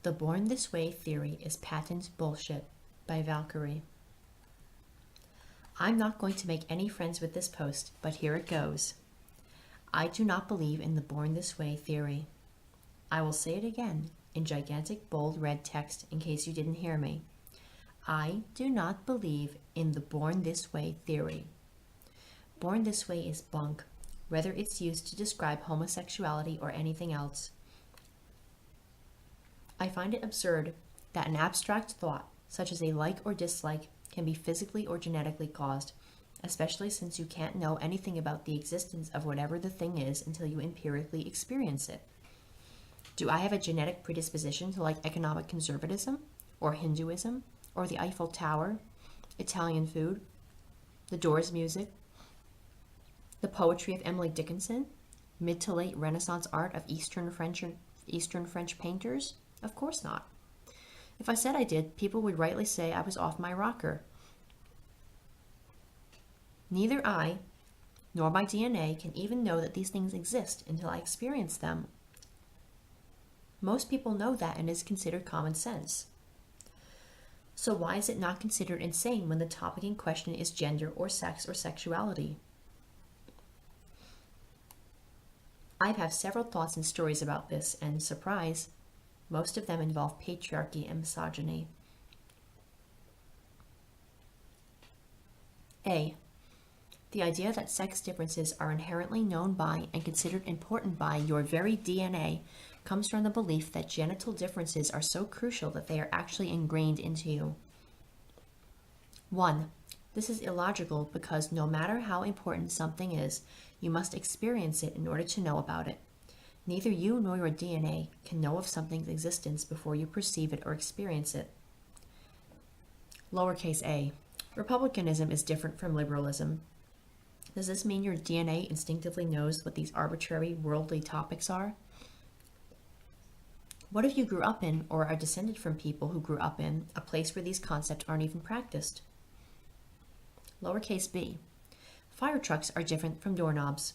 The Born This Way Theory is Patent Bullshit by Valkyrie. I'm not going to make any friends with this post, but here it goes. I do not believe in the Born This Way theory. I will say it again in gigantic bold red text in case you didn't hear me. I do not believe in the Born This Way theory. Born This Way is bunk, whether it's used to describe homosexuality or anything else. I find it absurd that an abstract thought, such as a like or dislike, can be physically or genetically caused, especially since you can't know anything about the existence of whatever the thing is until you empirically experience it. Do I have a genetic predisposition to like economic conservatism, or Hinduism, or the Eiffel Tower, Italian food, the Doors music, the poetry of Emily Dickinson, mid to late Renaissance art of Eastern French painters? Of course not. If I said I did, people would rightly say I was off my rocker. Neither I nor my DNA can even know that these things exist until I experience them. Most people know that and is considered common sense. So why is it not considered insane when the topic in question is gender or sex or sexuality? I have several thoughts and stories about this, and surprise, most of them involve patriarchy and misogyny. A. The idea that sex differences are inherently known by and considered important by your very DNA comes from the belief that genital differences are so crucial that they are actually ingrained into you. 1. This is illogical because no matter how important something is, you must experience it in order to know about it. Neither you nor your DNA can know of something's existence before you perceive it or experience it. Lowercase a. Republicanism is different from liberalism. Does this mean your DNA instinctively knows what these arbitrary worldly topics are? What if you grew up in, or are descended from people who grew up in, a place where these concepts aren't even practiced? Lowercase b. Fire trucks are different from doorknobs.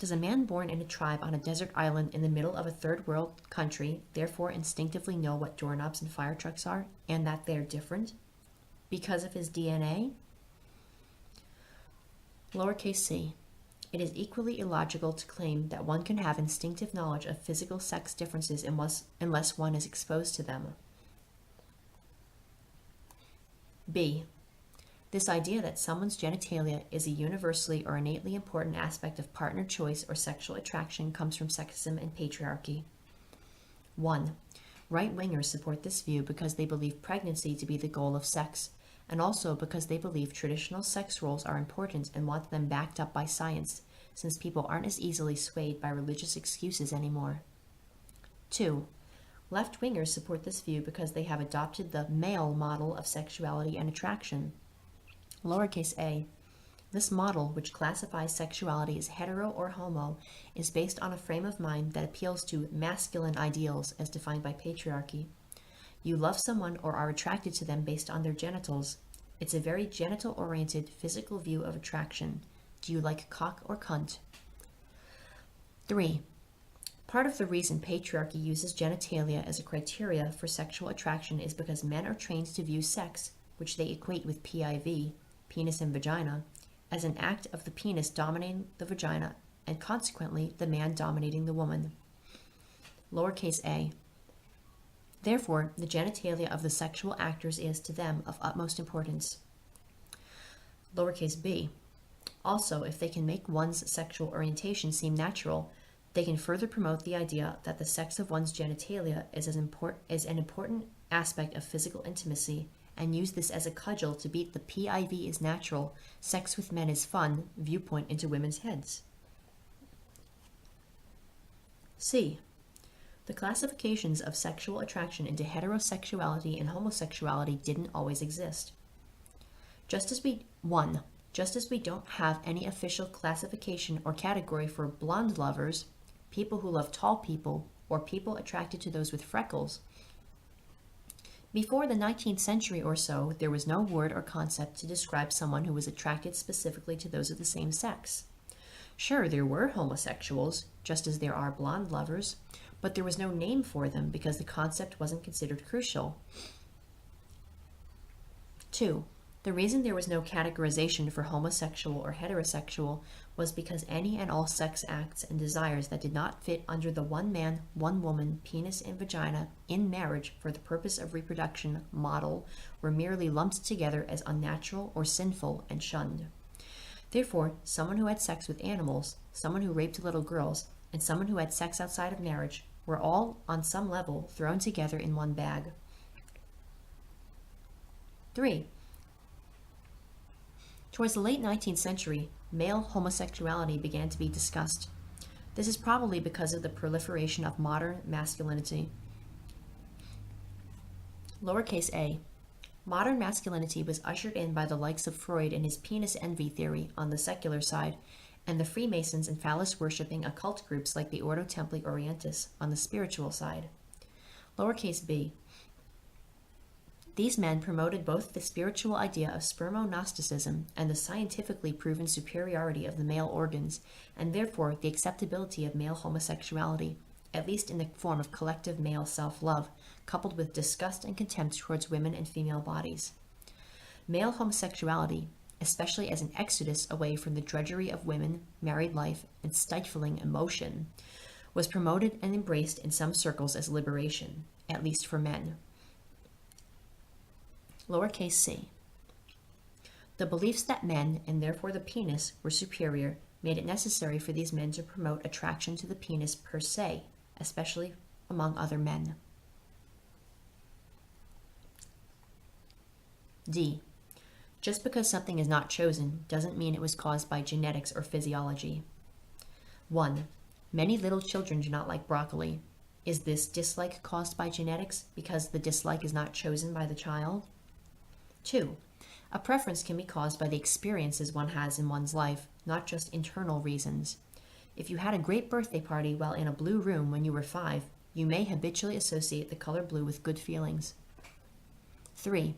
Does a man born in a tribe on a desert island in the middle of a third world country therefore instinctively know what doorknobs and fire trucks are, and that they're different? Because of his DNA? Lowercase c. It is equally illogical to claim that one can have instinctive knowledge of physical sex differences unless one is exposed to them. B. This idea that someone's genitalia is a universally or innately important aspect of partner choice or sexual attraction comes from sexism and patriarchy. 1. Right-wingers support this view because they believe pregnancy to be the goal of sex, and also because they believe traditional sex roles are important and want them backed up by science, since people aren't as easily swayed by religious excuses anymore. 2. Left-wingers support this view because they have adopted the male model of sexuality and attraction. Lowercase a. This model, which classifies sexuality as hetero or homo, is based on a frame of mind that appeals to masculine ideals as defined by patriarchy. You love someone or are attracted to them based on their genitals. It's a very genital-oriented physical view of attraction. Do you like cock or cunt? 3. Part of the reason patriarchy uses genitalia as a criteria for sexual attraction is because men are trained to view sex, which they equate with PIV, penis and vagina, as an act of the penis dominating the vagina and consequently the man dominating the woman. Lowercase a. Therefore, the genitalia of the sexual actors is, to them, of utmost importance. Lowercase b. Also, if they can make one's sexual orientation seem natural, they can further promote the idea that the sex of one's genitalia is an important aspect of physical intimacy and use this as a cudgel to beat the PIV is natural, sex with men is fun viewpoint into women's heads. C. The classifications of sexual attraction into heterosexuality and homosexuality didn't always exist. Just as we don't have any official classification or category for blonde lovers, people who love tall people, or people attracted to those with freckles, before the 19th century or so, there was no word or concept to describe someone who was attracted specifically to those of the same sex. Sure, there were homosexuals, just as there are blonde lovers, but there was no name for them because the concept wasn't considered crucial. 2. The reason there was no categorization for homosexual or heterosexual was because any and all sex acts and desires that did not fit under the one man, one woman, penis and vagina in marriage for the purpose of reproduction model were merely lumped together as unnatural or sinful and shunned. Therefore, someone who had sex with animals, someone who raped little girls, and someone who had sex outside of marriage were all, on some level, thrown together in one bag. 3. Towards the late 19th century, male homosexuality began to be discussed. This is probably because of the proliferation of modern masculinity. Lowercase a. Modern masculinity was ushered in by the likes of Freud and his penis envy theory on the secular side, and the Freemasons and phallus-worshipping occult groups like the Ordo Templi Orientis on the spiritual side. Lowercase b. These men promoted both the spiritual idea of spermo-Gnosticism and the scientifically proven superiority of the male organs, and therefore the acceptability of male homosexuality, at least in the form of collective male self-love, coupled with disgust and contempt towards women and female bodies. Male homosexuality, especially as an exodus away from the drudgery of women, married life, and stifling emotion, was promoted and embraced in some circles as liberation, at least for men. Lowercase c. The beliefs that men, and therefore the penis, were superior made it necessary for these men to promote attraction to the penis per se, especially among other men. D. Just because something is not chosen doesn't mean it was caused by genetics or physiology. 1. Many little children do not like broccoli. Is this dislike caused by genetics because the dislike is not chosen by the child? 2. A preference can be caused by the experiences one has in one's life, not just internal reasons. If you had a great birthday party while in a blue room when you were 5, you may habitually associate the color blue with good feelings. 3.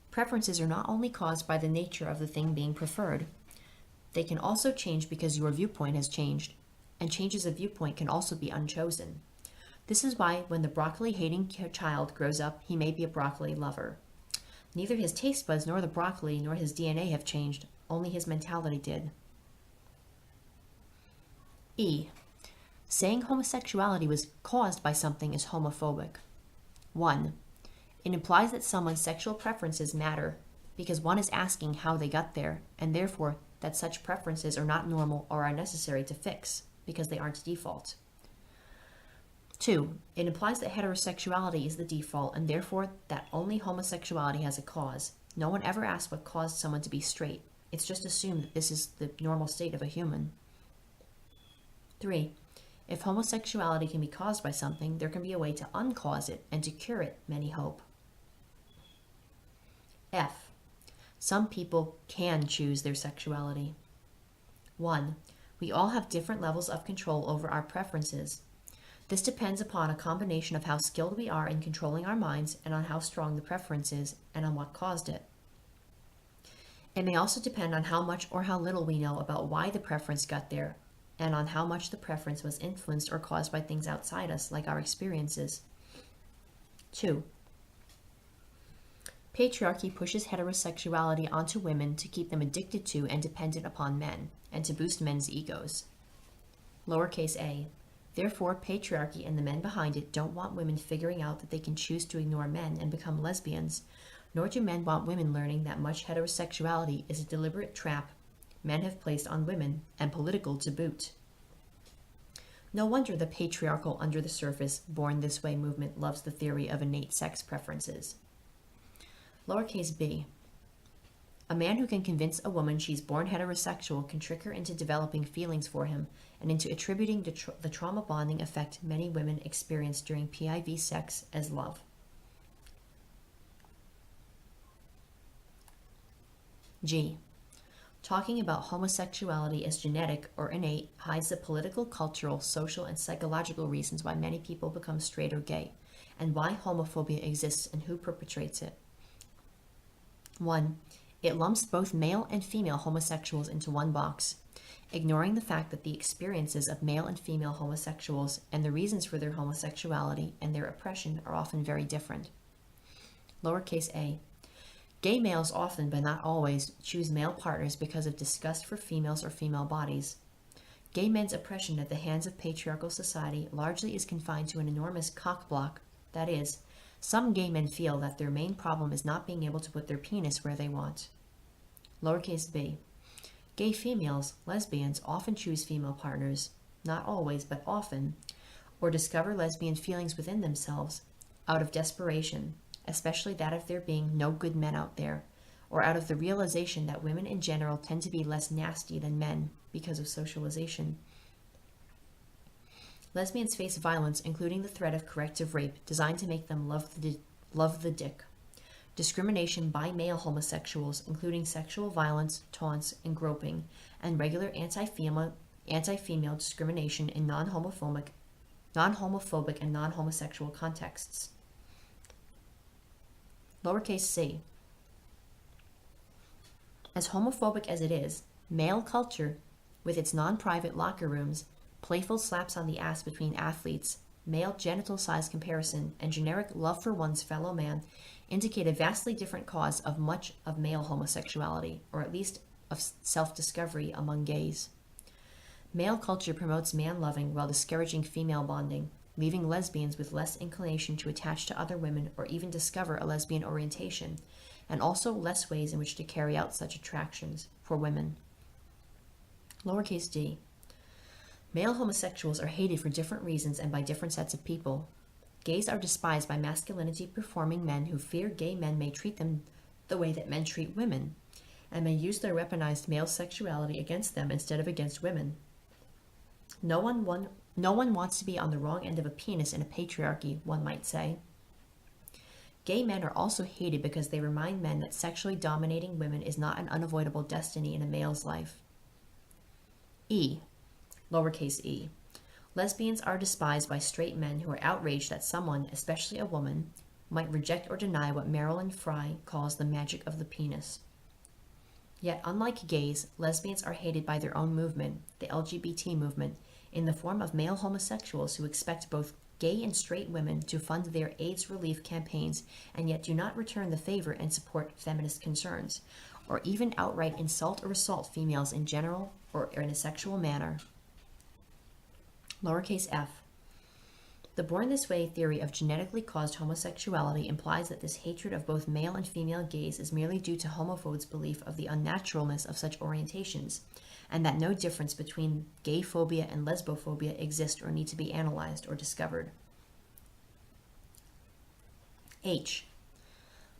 Preferences are not only caused by the nature of the thing being preferred. They can also change because your viewpoint has changed, and changes of viewpoint can also be unchosen. This is why when the broccoli-hating child grows up, he may be a broccoli lover. Neither his taste buds nor the broccoli nor his DNA have changed, only his mentality did. E. Saying homosexuality was caused by something is homophobic. 1. It implies that someone's sexual preferences matter because one is asking how they got there, and therefore that such preferences are not normal or are necessary to fix because they aren't default. 2. It implies that heterosexuality is the default and therefore that only homosexuality has a cause. No one ever asks what caused someone to be straight. It's just assumed that this is the normal state of a human. 3. If homosexuality can be caused by something, there can be a way to uncause it and to cure it, many hope. F. Some people can choose their sexuality. 1. We all have different levels of control over our preferences. This depends upon a combination of how skilled we are in controlling our minds and on how strong the preference is and on what caused it. It may also depend on how much or how little we know about why the preference got there and on how much the preference was influenced or caused by things outside us, like our experiences. 2. Patriarchy pushes heterosexuality onto women to keep them addicted to and dependent upon men, and to boost men's egos. Lowercase a. Therefore, patriarchy and the men behind it don't want women figuring out that they can choose to ignore men and become lesbians, nor do men want women learning that much heterosexuality is a deliberate trap men have placed on women, and political to boot. No wonder the patriarchal under-the-surface, born-this-way movement loves the theory of innate sex preferences. Lowercase b. A man who can convince a woman she's born heterosexual can trick her into developing feelings for him and into attributing the trauma bonding effect many women experience during PIV sex as love. G. Talking about homosexuality as genetic or innate hides the political, cultural, social, and psychological reasons why many people become straight or gay, and why homophobia exists and who perpetrates it. 1. It lumps both male and female homosexuals into one box. ignoring the fact that the experiences of male and female homosexuals and the reasons for their homosexuality and their oppression are often very different. Lowercase a. Gay males often, but not always, choose male partners because of disgust for females or female bodies. Gay men's oppression at the hands of patriarchal society largely is confined to an enormous cockblock. That is, some gay men feel that their main problem is not being able to put their penis where they want. Lowercase b. Gay females, lesbians, often choose female partners, not always, but often, or discover lesbian feelings within themselves out of desperation, especially that of there being no good men out there, or out of the realization that women in general tend to be less nasty than men because of socialization. Lesbians face violence, including the threat of corrective rape, designed to make them love the dick. Discrimination by male homosexuals, including sexual violence, taunts, and groping, and regular anti-female discrimination in non-homophobic and non-homosexual contexts. Lowercase c. As homophobic as it is, male culture, with its non-private locker rooms, playful slaps on the ass between athletes, male genital size comparison, and generic love for one's fellow man, indicate a vastly different cause of much of male homosexuality, or at least of self-discovery among gays. Male culture promotes man-loving while discouraging female bonding, leaving lesbians with less inclination to attach to other women or even discover a lesbian orientation, and also less ways in which to carry out such attractions for women. Lowercase d. Male homosexuals are hated for different reasons and by different sets of people. Gays are despised by masculinity-performing men who fear gay men may treat them the way that men treat women, and may use their weaponized male sexuality against them instead of against women. No one wants to be on the wrong end of a penis in a patriarchy, one might say. Gay men are also hated because they remind men that sexually dominating women is not an unavoidable destiny in a male's life. E. Lowercase e. Lesbians are despised by straight men who are outraged that someone, especially a woman, might reject or deny what Marilyn Fry calls the magic of the penis. Yet, unlike gays, lesbians are hated by their own movement, the LGBT movement, in the form of male homosexuals who expect both gay and straight women to fund their AIDS relief campaigns and yet do not return the favor and support feminist concerns, or even outright insult or assault females in general or in a sexual manner. Lowercase f. The born this way theory of genetically caused homosexuality implies that this hatred of both male and female gays is merely due to homophobes' belief of the unnaturalness of such orientations, and that no difference between gay phobia and lesbophobia exist or need to be analyzed or discovered. H.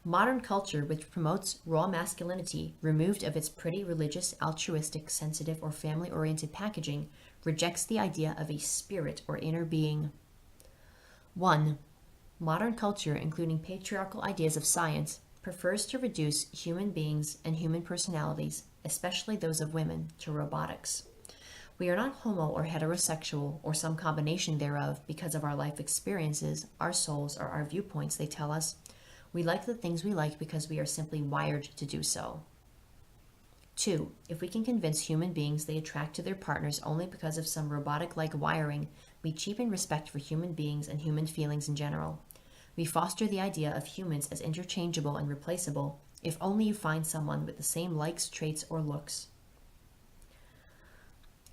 Modern culture, which promotes raw masculinity, removed of its pretty religious, altruistic, sensitive, or family-oriented packaging, rejects the idea of a spirit or inner being. 1. Modern culture, including patriarchal ideas of science, prefers to reduce human beings and human personalities, especially those of women, to robotics. We are not homo or heterosexual or some combination thereof because of our life experiences, our souls, or our viewpoints, they tell us. We like the things we like because we are simply wired to do so. 2. If we can convince human beings they attract to their partners only because of some robotic-like wiring, we cheapen respect for human beings and human feelings in general. We foster the idea of humans as interchangeable and replaceable, if only you find someone with the same likes, traits, or looks.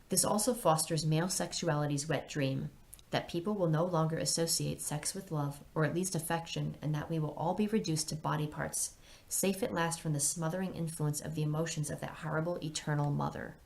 This also fosters male sexuality's wet dream, that people will no longer associate sex with love, or at least affection, and that we will all be reduced to body parts, safe at last from the smothering influence of the emotions of that horrible eternal mother.